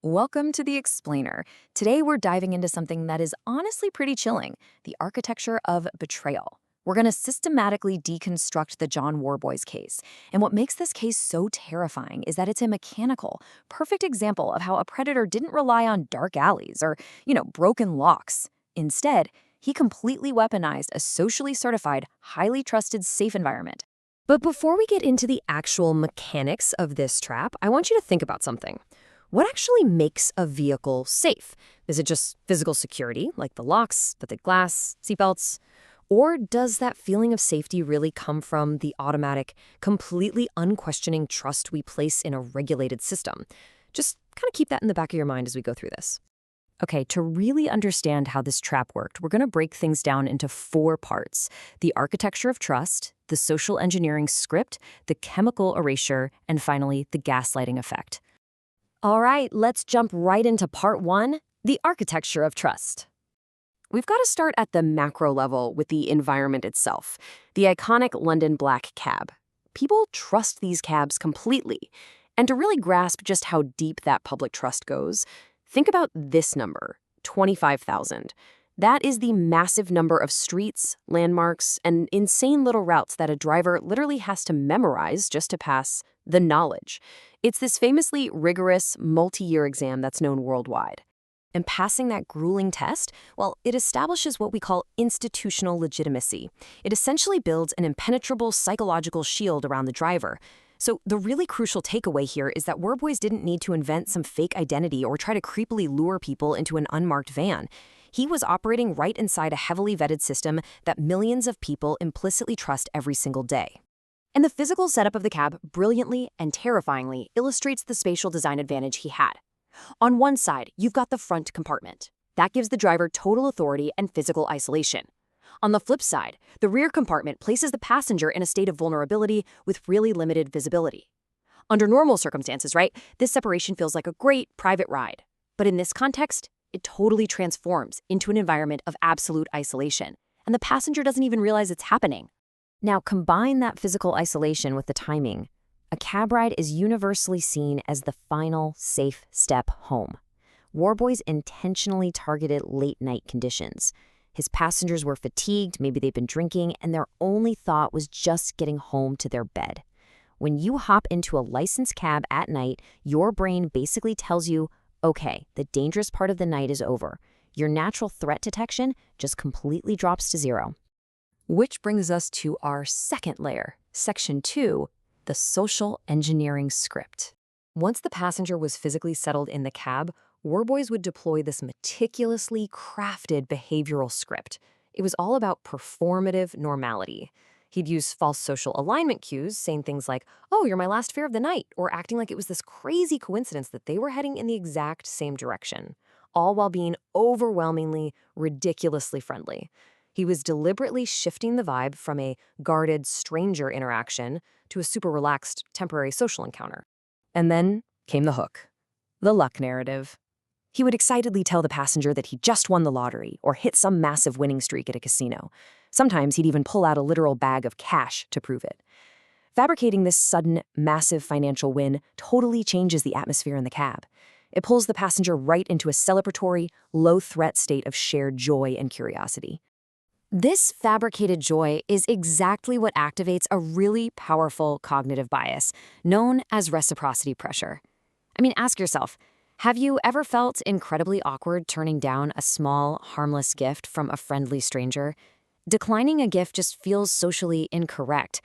Welcome to The Explainer. Today we're diving into something that is honestly pretty chilling, the architecture of betrayal. We're going to systematically deconstruct the John Worboys case. And what makes this case so terrifying is that it's a mechanical, perfect example of how a predator didn't rely on dark alleys or, broken locks. Instead, he completely weaponized a socially certified, highly trusted, safe environment. But before we get into the actual mechanics of this trap, I want you to think about something. What actually makes a vehicle safe? Is it just physical security, like the locks, the thick glass, seatbelts? Or does that feeling of safety really come from the automatic, completely unquestioning trust we place in a regulated system? Just kind of keep that in the back of your mind as we go through this. Okay, to really understand how this trap worked, we're going to break things down into 4 parts: the architecture of trust, the social engineering script, the chemical erasure, and finally, the gaslighting effect. All right, let's jump right into part 1, the architecture of trust. We've got to start at the macro level with the environment itself, the iconic London black cab. People trust these cabs completely. And to really grasp just how deep that public trust goes, think about this number, 25,000. That is the massive number of streets, landmarks, and insane little routes that a driver literally has to memorize just to pass the knowledge. It's this famously rigorous, multi-year exam that's known worldwide. And passing that grueling test, well, it establishes what we call institutional legitimacy. It essentially builds an impenetrable psychological shield around the driver. So the really crucial takeaway here is that Worboys didn't need to invent some fake identity or try to creepily lure people into an unmarked van. He was operating right inside a heavily vetted system that millions of people implicitly trust every single day. And the physical setup of the cab brilliantly and terrifyingly illustrates the spatial design advantage he had. On one side, you've got the front compartment. That gives the driver total authority and physical isolation. On the flip side, the rear compartment places the passenger in a state of vulnerability with really limited visibility. Under normal circumstances, right, this separation feels like a great private ride. But in this context, it totally transforms into an environment of absolute isolation, and the passenger doesn't even realize it's happening. Now, combine that physical isolation with the timing. A cab ride is universally seen as the final, safe step home. Worboys intentionally targeted late-night conditions. His passengers were fatigued, maybe they'd been drinking, and their only thought was just getting home to their bed. When you hop into a licensed cab at night, your brain basically tells you, okay, the dangerous part of the night is over. Your natural threat detection just completely drops to zero. Which brings us to our second layer, Section 2, the social engineering script. Once the passenger was physically settled in the cab, Worboys would deploy this meticulously crafted behavioral script. It was all about performative normality. He'd use false social alignment cues, saying things like, "Oh, you're my last fare of the night," or acting like it was this crazy coincidence that they were heading in the exact same direction, all while being overwhelmingly, ridiculously friendly. He was deliberately shifting the vibe from a guarded stranger interaction to a super relaxed temporary social encounter. And then came the hook, the luck narrative. He would excitedly tell the passenger that he just won the lottery or hit some massive winning streak at a casino. Sometimes he'd even pull out a literal bag of cash to prove it. Fabricating this sudden, massive financial win totally changes the atmosphere in the cab. It pulls the passenger right into a celebratory, low-threat state of shared joy and curiosity. This fabricated joy is exactly what activates a really powerful cognitive bias, known as reciprocity pressure. I mean, ask yourself, have you ever felt incredibly awkward turning down a small, harmless gift from a friendly stranger? Declining a gift just feels socially incorrect.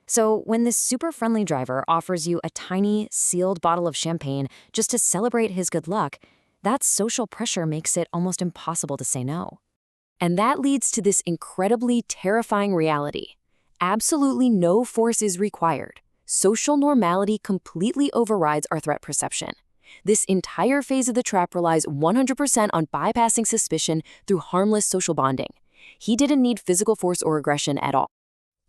So when this super friendly driver offers you a tiny, sealed bottle of champagne just to celebrate his good luck, that social pressure makes it almost impossible to say no. And that leads to this incredibly terrifying reality. Absolutely no force is required. Social normality completely overrides our threat perception. This entire phase of the trap relies 100% on bypassing suspicion through harmless social bonding. He didn't need physical force or aggression at all.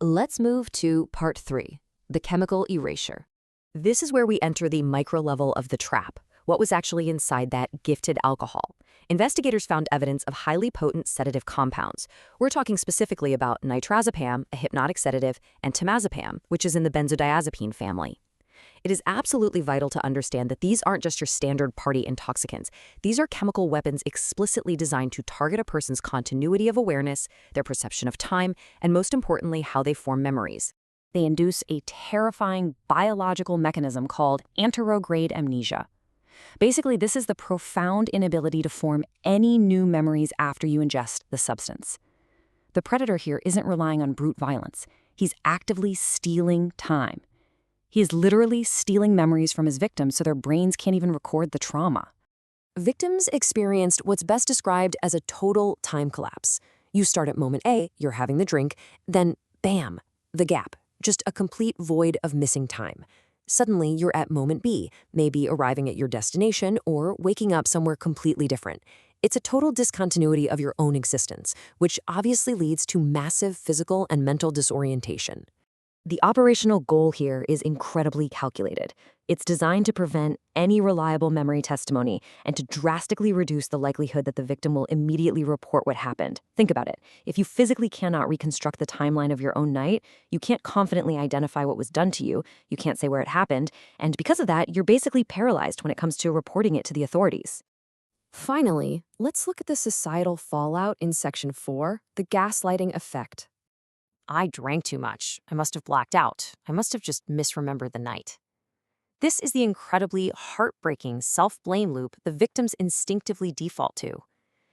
Let's move to part 3, the chemical erasure. This is where we enter the micro level of the trap. What was actually inside that gifted alcohol? Investigators found evidence of highly potent sedative compounds. We're talking specifically about nitrazepam, a hypnotic sedative, and temazepam, which is in the benzodiazepine family. It is absolutely vital to understand that these aren't just your standard party intoxicants. These are chemical weapons explicitly designed to target a person's continuity of awareness, their perception of time, and most importantly, how they form memories. They induce a terrifying biological mechanism called anterograde amnesia. Basically, this is the profound inability to form any new memories after you ingest the substance. The predator here isn't relying on brute violence. He's actively stealing time. He is literally stealing memories from his victims so their brains can't even record the trauma. Victims experienced what's best described as a total time collapse. You start at moment A, you're having the drink, then bam, the gap, just a complete void of missing time. Suddenly, you're at moment B, maybe arriving at your destination or waking up somewhere completely different. It's a total discontinuity of your own existence, which obviously leads to massive physical and mental disorientation. The operational goal here is incredibly calculated. It's designed to prevent any reliable memory testimony and to drastically reduce the likelihood that the victim will immediately report what happened. Think about it. If you physically cannot reconstruct the timeline of your own night, you can't confidently identify what was done to you, you can't say where it happened, and because of that, you're basically paralyzed when it comes to reporting it to the authorities. Finally, let's look at the societal fallout in Section 4, the gaslighting effect. I drank too much. I must have blacked out. I must have just misremembered the night. This is the incredibly heartbreaking self-blame loop the victims instinctively default to.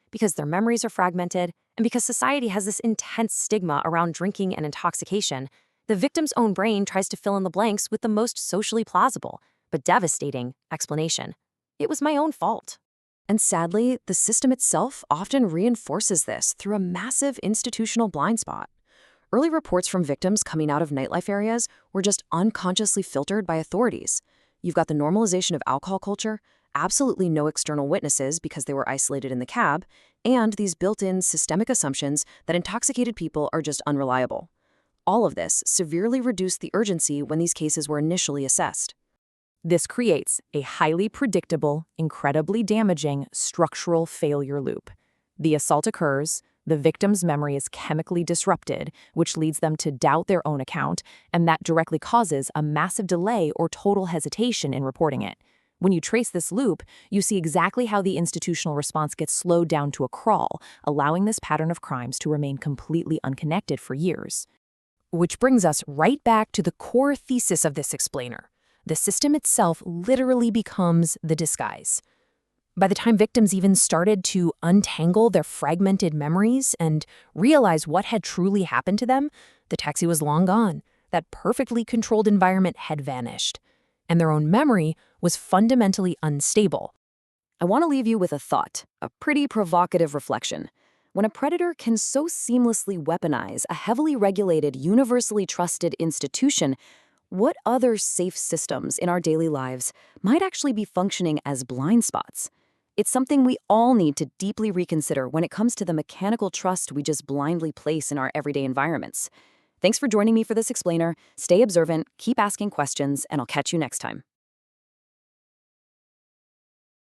Because their memories are fragmented, and because society has this intense stigma around drinking and intoxication, the victim's own brain tries to fill in the blanks with the most socially plausible, but devastating, explanation. It was my own fault. And sadly, the system itself often reinforces this through a massive institutional blind spot. Early reports from victims coming out of nightlife areas were just unconsciously filtered by authorities. You've got the normalization of alcohol culture, absolutely no external witnesses because they were isolated in the cab, and these built-in systemic assumptions that intoxicated people are just unreliable. All of this severely reduced the urgency when these cases were initially assessed. This creates a highly predictable, incredibly damaging structural failure loop. The assault occurs, the victim's memory is chemically disrupted, which leads them to doubt their own account, and that directly causes a massive delay or total hesitation in reporting it. When you trace this loop, you see exactly how the institutional response gets slowed down to a crawl, allowing this pattern of crimes to remain completely unconnected for years. Which brings us right back to the core thesis of this explainer. The system itself literally becomes the disguise. By the time victims even started to untangle their fragmented memories and realize what had truly happened to them, the taxi was long gone. That perfectly controlled environment had vanished, and their own memory was fundamentally unstable. I want to leave you with a thought, a pretty provocative reflection. When a predator can so seamlessly weaponize a heavily regulated, universally trusted institution, what other safe systems in our daily lives might actually be functioning as blind spots? It's something we all need to deeply reconsider when it comes to the mechanical trust we just blindly place in our everyday environments. Thanks for joining me for this explainer. Stay observant, keep asking questions, and I'll catch you next time.